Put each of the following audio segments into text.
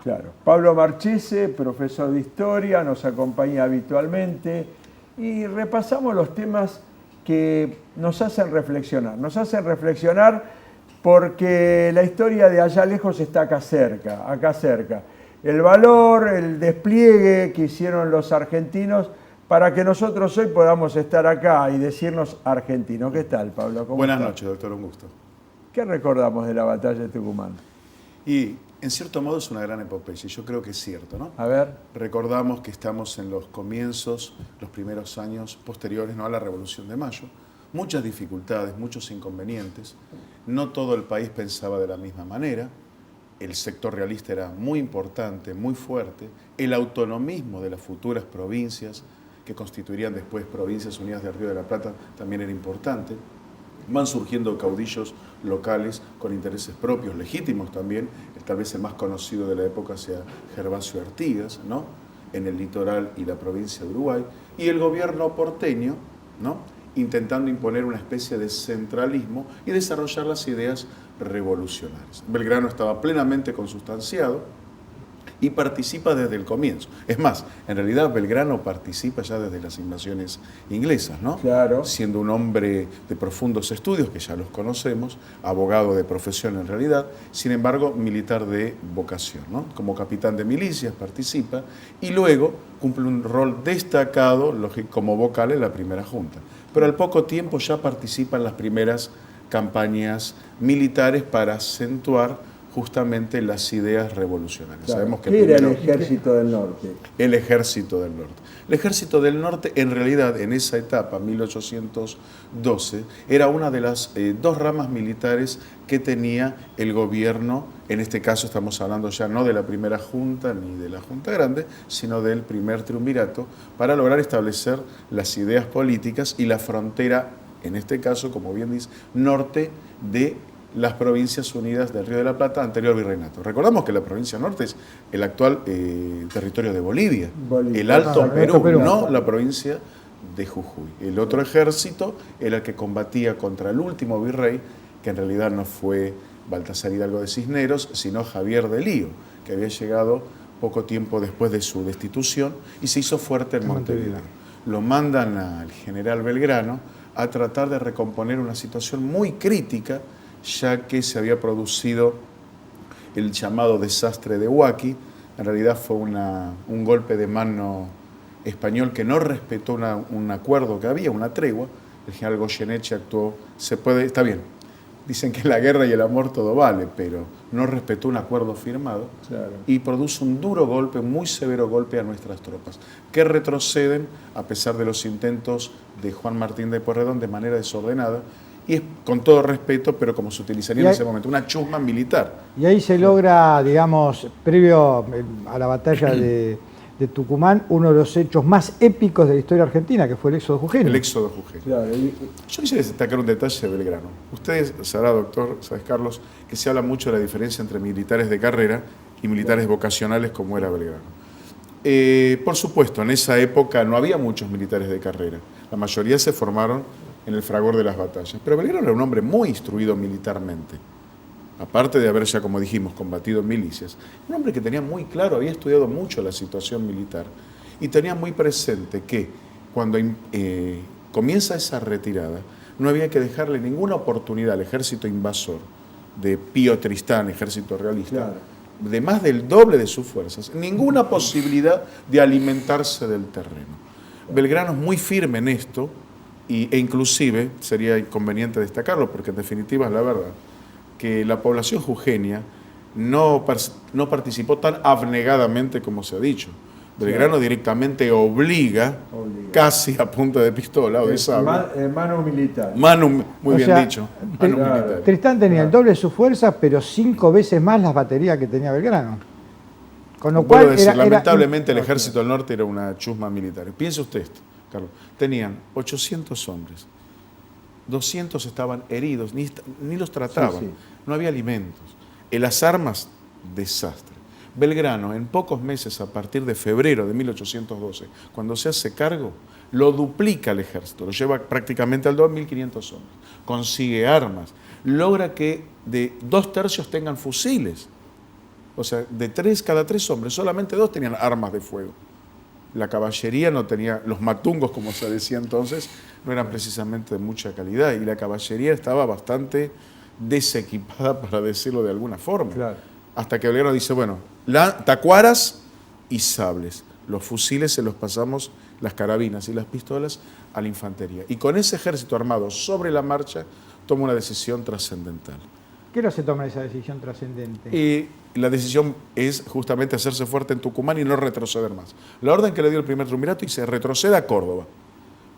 Claro. Pablo Marchese, profesor de historia, nos acompaña habitualmente y repasamos los temas que nos hacen reflexionar. Nos hacen reflexionar porque la historia de allá lejos está acá cerca. El valor, el despliegue que hicieron los argentinos para que nosotros hoy podamos estar acá y decirnos argentinos. ¿Qué tal, Pablo? Buenas noches, doctor, un gusto. ¿Qué recordamos de la batalla de Tucumán? Y en cierto modo es una gran epopeya, yo creo que es cierto, ¿no? A ver. Recordamos que estamos en los comienzos, los primeros años posteriores, ¿no?, a la Revolución de Mayo. Muchas dificultades, muchos inconvenientes. No todo el país pensaba de la misma manera. El sector realista era muy importante, muy fuerte. El autonomismo de las futuras provincias, que constituirían después Provincias Unidas del Río de la Plata, también era importante. Van surgiendo caudillos locales con intereses propios, legítimos también. Tal vez el más conocido de la época sea Gervasio Artigas, ¿no?, en el litoral y la provincia de Uruguay. Y el gobierno porteño, ¿no?, intentando imponer una especie de centralismo y desarrollar las ideas revolucionarias. Belgrano estaba plenamente consustanciado y participa desde el comienzo. Es más, en realidad Belgrano participa ya desde las invasiones inglesas, ¿no? Claro. Siendo un hombre de profundos estudios, que ya los conocemos, abogado de profesión en realidad, sin embargo, militar de vocación, ¿no? Como capitán de milicias participa y luego cumple un rol destacado como vocal en la primera junta. Pero al poco tiempo ya participa en las primeras campañas militares para acentuar justamente las ideas revolucionarias. Claro. Sabemos que ¿Qué era el Ejército del Norte? El Ejército del Norte. El Ejército del Norte, en realidad, en esa etapa, 1812, era una de las dos ramas militares que tenía el gobierno. En este caso estamos hablando ya no de la primera junta ni de la Junta Grande, sino del primer triunvirato, para lograr establecer las ideas políticas y la frontera, en este caso, como bien dice, norte de las Provincias Unidas del Río de la Plata, anterior virreinato. Recordamos que la provincia norte es el actual territorio de Bolivia, el Alto Perú, no la provincia de Jujuy. El otro ejército era el que combatía contra el último virrey, que en realidad no fue Baltasar Hidalgo de Cisneros, sino Javier de Lío, que había llegado poco tiempo después de su destitución y se hizo fuerte en Montevideo. Lo mandan al general Belgrano a tratar de recomponer una situación muy crítica, ya que se había producido el llamado desastre de Huaki. En realidad fue un golpe de mano español que no respetó un acuerdo que había, una tregua. El general Goyeneche actuó, está bien, dicen que la guerra y el amor todo vale, pero no respetó un acuerdo firmado. Claro. Y produce un duro golpe, muy severo golpe a nuestras tropas, que retroceden a pesar de los intentos de Juan Martín de Pueyrredón de manera desordenada. Y es con todo respeto, pero como se utilizaría en ese momento, una chusma militar. Y ahí se logra, digamos, previo a la batalla de Tucumán, uno de los hechos más épicos de la historia argentina, que fue el éxodo jujeño. El éxodo jujeño. Claro. Yo quisiera destacar un detalle de Belgrano. Ustedes sabrá, doctor, sabes, Carlos, que se habla mucho de la diferencia entre militares de carrera y militares vocacionales, como era Belgrano. Por supuesto, en esa época no había muchos militares de carrera. La mayoría se formaron en el fragor de las batallas. Pero Belgrano era un hombre muy instruido militarmente. Aparte de haber ya, como dijimos, combatido en milicias, un hombre que tenía muy claro, había estudiado mucho la situación militar y tenía muy presente que cuando comienza esa retirada no había que dejarle ninguna oportunidad al ejército invasor de Pío Tristán, ejército realista, claro, de más del doble de sus fuerzas, ninguna posibilidad de alimentarse del terreno. Belgrano es muy firme en esto e inclusive, sería inconveniente destacarlo, porque en definitiva es la verdad, que la población jujeña no participó tan abnegadamente como se ha dicho. Belgrano directamente obliga, casi a punta de pistola o de sable. Mano militar. Muy bien dicho. Mano militar. Tristán tenía el doble de su fuerza, pero 5 veces más las baterías que tenía Belgrano. Con lo cual, lamentablemente el ejército del norte era una chusma militar. Piense usted esto, Carlos. Tenían 800 hombres. 200 estaban heridos, ni los trataban. Sí, sí. No había alimentos. En las armas, desastre. Belgrano, en pocos meses, a partir de febrero de 1812, cuando se hace cargo, lo duplica el ejército, lo lleva prácticamente al 2.500 hombres. Consigue armas, logra que de 2/3 tengan fusiles. O sea, cada tres hombres, solamente 2 tenían armas de fuego. La caballería no tenía, los matungos, como se decía entonces, no eran precisamente de mucha calidad, y la caballería estaba bastante desequipada, para decirlo de alguna forma. Claro. Hasta que Belgrano dice, bueno, tacuaras y sables. Los fusiles se los pasamos, las carabinas y las pistolas, a la infantería. Y con ese ejército armado sobre la marcha, toma una decisión trascendental. ¿Qué no se toma esa decisión trascendente? Y la decisión es justamente hacerse fuerte en Tucumán y no retroceder más. La orden que le dio el primer triunvirato dice, retroceda a Córdoba.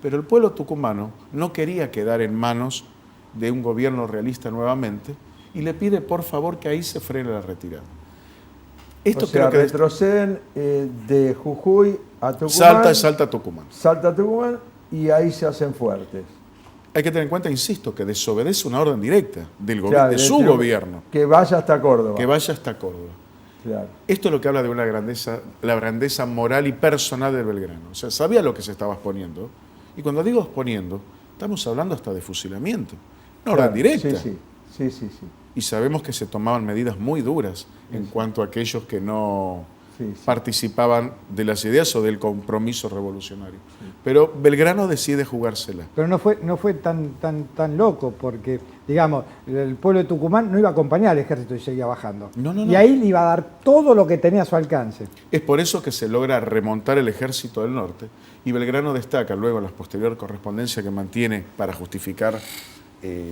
Pero el pueblo tucumano no quería quedar en manos de un gobierno realista nuevamente y le pide por favor que ahí se frene la retirada. Esto o sea, retroceden de Jujuy a Tucumán. Salta a Tucumán. Salta a Tucumán y ahí se hacen fuertes. Hay que tener en cuenta, insisto, que desobedece una orden directa de su gobierno. Que vaya hasta Córdoba. Que vaya hasta Córdoba. Claro. Esto es lo que habla de una grandeza, la grandeza moral y personal de Belgrano. O sea, sabía lo que se estaba exponiendo. Y cuando digo exponiendo, estamos hablando hasta de fusilamiento. Una orden directa. Sí. Y sabemos que se tomaban medidas muy duras en cuanto a aquellos que no participaban de las ideas o del compromiso revolucionario. Pero Belgrano decide jugársela. Pero no fue tan loco, porque, digamos, el pueblo de Tucumán no iba a acompañar al ejército y seguía bajando. No. Y ahí le iba a dar todo lo que tenía a su alcance. Es por eso que se logra remontar el ejército del norte, y Belgrano destaca luego en la posterior correspondencia que mantiene para justificar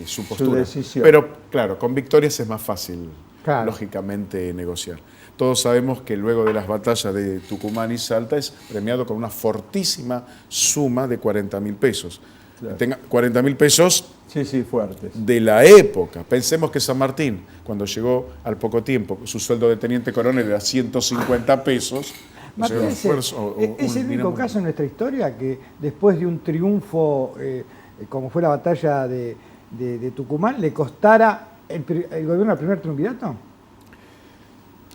su postura. Su decisión. Pero claro, con victorias es más fácil, claro, lógicamente, negociar. Todos sabemos que luego de las batallas de Tucumán y Salta es premiado con una fortísima suma de 40.000 pesos. Claro. 40.000 pesos fuertes. De la época. Pensemos que San Martín, cuando llegó al poco tiempo, su sueldo de teniente coronel era 150 pesos. Martín, es el único caso en nuestra historia que después de un triunfo, como fue la batalla de Tucumán, le costara el gobierno al primer triunvirato.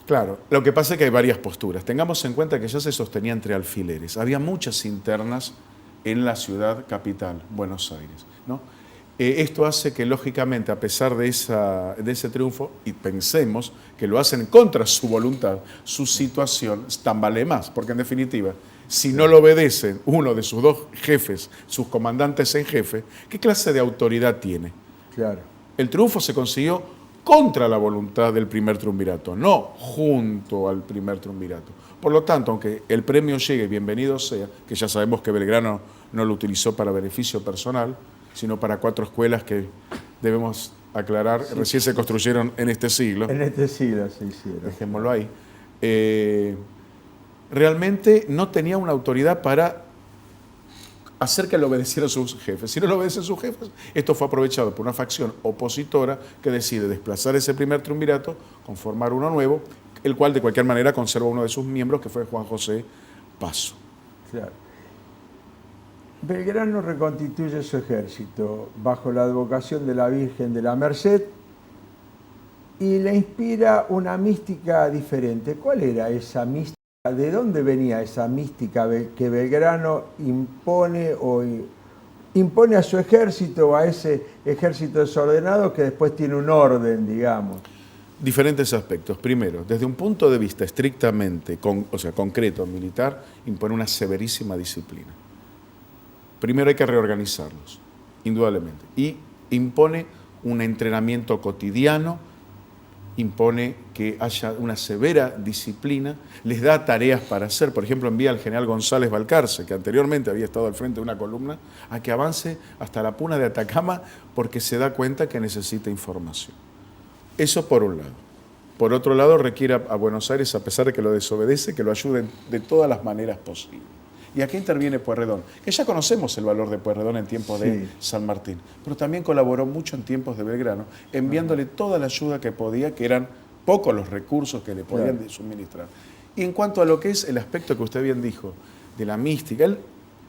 Claro, lo que pasa es que hay varias posturas. Tengamos en cuenta que ya se sostenía entre alfileres. Había muchas internas en la ciudad capital, Buenos Aires, ¿no? Esto hace que, lógicamente, a pesar de ese triunfo, y pensemos que lo hacen contra su voluntad, su situación tambalee más, porque en definitiva, si no lo obedecen uno de sus 2 jefes, sus comandantes en jefe, ¿qué clase de autoridad tiene? Claro. El triunfo se consiguió contra la voluntad del primer triunvirato, no junto al primer triunvirato. Por lo tanto, aunque el premio llegue, bienvenido sea, que ya sabemos que Belgrano no lo utilizó para beneficio personal, sino para 4 escuelas que debemos aclarar, recién se construyeron en este siglo. En este siglo se hicieron. Dejémoslo ahí. Realmente no tenía una autoridad para hacer que lo obedecieran sus jefes. Si no lo obedecen sus jefes, esto fue aprovechado por una facción opositora que decide desplazar ese primer triunvirato, conformar uno nuevo, el cual de cualquier manera conserva uno de sus miembros, que fue Juan José Paso. Claro. Belgrano reconstituye su ejército bajo la advocación de la Virgen de la Merced y le inspira una mística diferente. ¿Cuál era esa mística? ¿De dónde venía esa mística que Belgrano impone a su ejército, a ese ejército desordenado que después tiene un orden, digamos? Diferentes aspectos. Primero, desde un punto de vista estrictamente, concreto, militar, impone una severísima disciplina. Primero hay que reorganizarlos, indudablemente. Y impone un entrenamiento cotidiano, impone que haya una severa disciplina, les da tareas para hacer. Por ejemplo, envía al general González Balcarce, que anteriormente había estado al frente de una columna, a que avance hasta la puna de Atacama porque se da cuenta que necesita información. Eso por un lado. Por otro lado, requiere a Buenos Aires, a pesar de que lo desobedece, que lo ayuden de todas las maneras posibles. Y aquí interviene Pueyrredón, que ya conocemos el valor de Pueyrredón en tiempos de San Martín, pero también colaboró mucho en tiempos de Belgrano, enviándole toda la ayuda que podía, que eran pocos los recursos que le podían suministrar. Y en cuanto a lo que es el aspecto que usted bien dijo, de la mística, él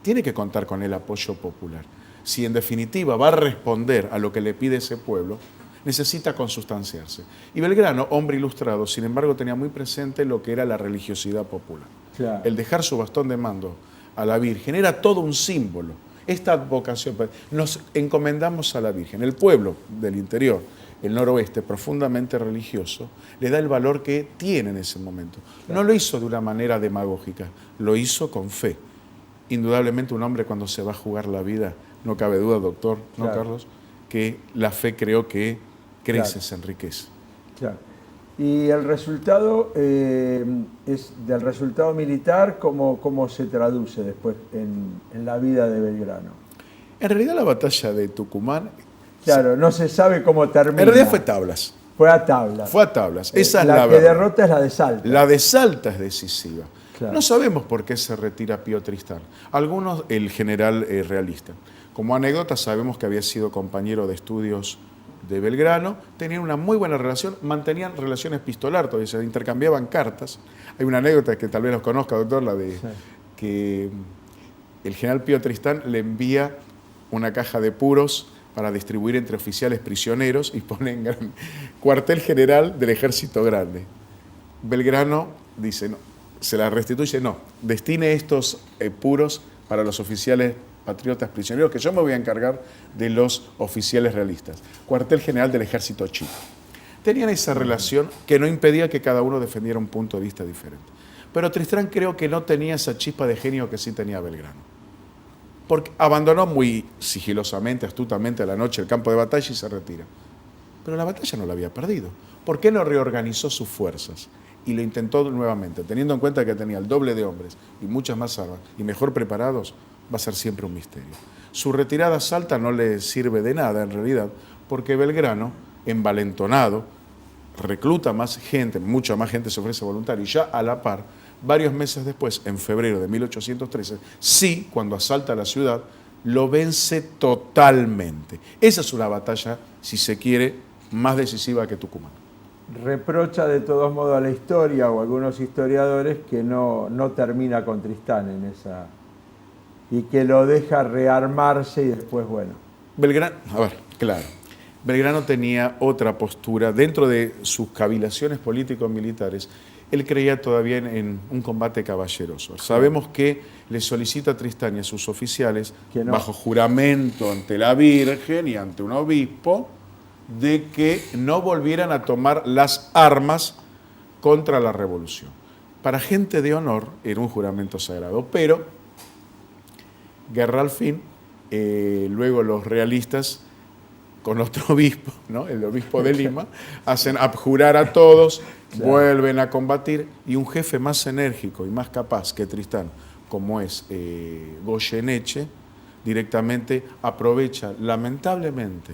tiene que contar con el apoyo popular. Si en definitiva va a responder a lo que le pide ese pueblo, necesita consustanciarse. Y Belgrano, hombre ilustrado, sin embargo, tenía muy presente lo que era la religiosidad popular. Claro. El dejar su bastón de mando a la Virgen era todo un símbolo. Esta advocación, nos encomendamos a la Virgen. El pueblo del interior el noroeste, profundamente religioso, le da el valor que tiene en ese momento. No lo hizo de una manera demagógica, lo hizo con fe. Indudablemente un hombre cuando se va a jugar la vida, no cabe duda, doctor, ¿no, Carlos? Que la fe creo que crece, se enriquece. Claro. Y el resultado es del resultado militar, ¿cómo se traduce después en la vida de Belgrano? En realidad la batalla de Tucumán... Claro, no se sabe cómo termina. En realidad fue tablas. Fue a tablas. Fue a tablas. Esa es la la que verdad. derrota es la de Salta. La de Salta es decisiva. Claro. No sabemos por qué se retira Pío Tristán. Algunos, el general realista. Como anécdota, sabemos que había sido compañero de estudios de Belgrano, tenían una muy buena relación, mantenían relación epistolar, todavía se intercambiaban cartas. Hay una anécdota que tal vez los conozca, doctor, la de que el general Pío Tristán le envía una caja de puros para distribuir entre oficiales prisioneros y pone en cuartel general del Ejército Grande. Belgrano dice, no, se la restituye, no, destine estos puros para los oficiales patriotas prisioneros, que yo me voy a encargar de los oficiales realistas. Cuartel general del Ejército Chico. Tenían esa relación que no impedía que cada uno defendiera un punto de vista diferente. Pero Tristán creo que no tenía esa chispa de genio que sí tenía Belgrano. Porque abandonó muy sigilosamente, astutamente a la noche el campo de batalla y se retira. Pero la batalla no la había perdido. ¿Por qué no reorganizó sus fuerzas? Y lo intentó nuevamente, teniendo en cuenta que tenía el doble de hombres y muchas más armas y mejor preparados, va a ser siempre un misterio. Su retirada a Salta no le sirve de nada en realidad, porque Belgrano, envalentonado, recluta más gente, mucha más gente se ofrece voluntario, y ya a la par, varios meses después, en febrero de 1813, sí, cuando asalta la ciudad, lo vence totalmente. Esa es una batalla, si se quiere, más decisiva que Tucumán. Reprocha de todos modos a la historia o a algunos historiadores que no termina con Tristán en esa... y que lo deja rearmarse y después, bueno. Belgrano, a ver, claro. Belgrano tenía otra postura. Dentro de sus cavilaciones político-militares, él creía todavía en un combate caballeroso. Sabemos que le solicita a Tristán y a sus oficiales, bajo juramento ante la Virgen y ante un obispo, de que no volvieran a tomar las armas contra la revolución. Para gente de honor era un juramento sagrado, pero guerra al fin, luego los realistas con otro obispo, ¿no? El obispo de Lima, hacen abjurar a todos, vuelven a combatir, y un jefe más enérgico y más capaz que Tristán, como es Goyeneche, directamente aprovecha lamentablemente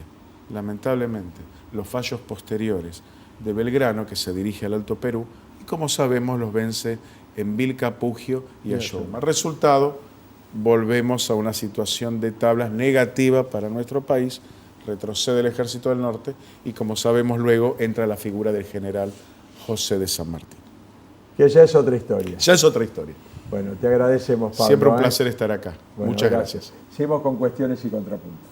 los fallos posteriores de Belgrano, que se dirige al Alto Perú, y como sabemos los vence en Vilcapugio y Ayohuma. Resultado, volvemos a una situación de tablas negativa para nuestro país, retrocede el Ejército del Norte y, como sabemos luego, entra la figura del general José de San Martín. Que ya es otra historia. Ya es otra historia. Bueno, te agradecemos, Pablo. Siempre un placer estar acá. Bueno, muchas gracias. Seguimos con cuestiones y contrapuntos.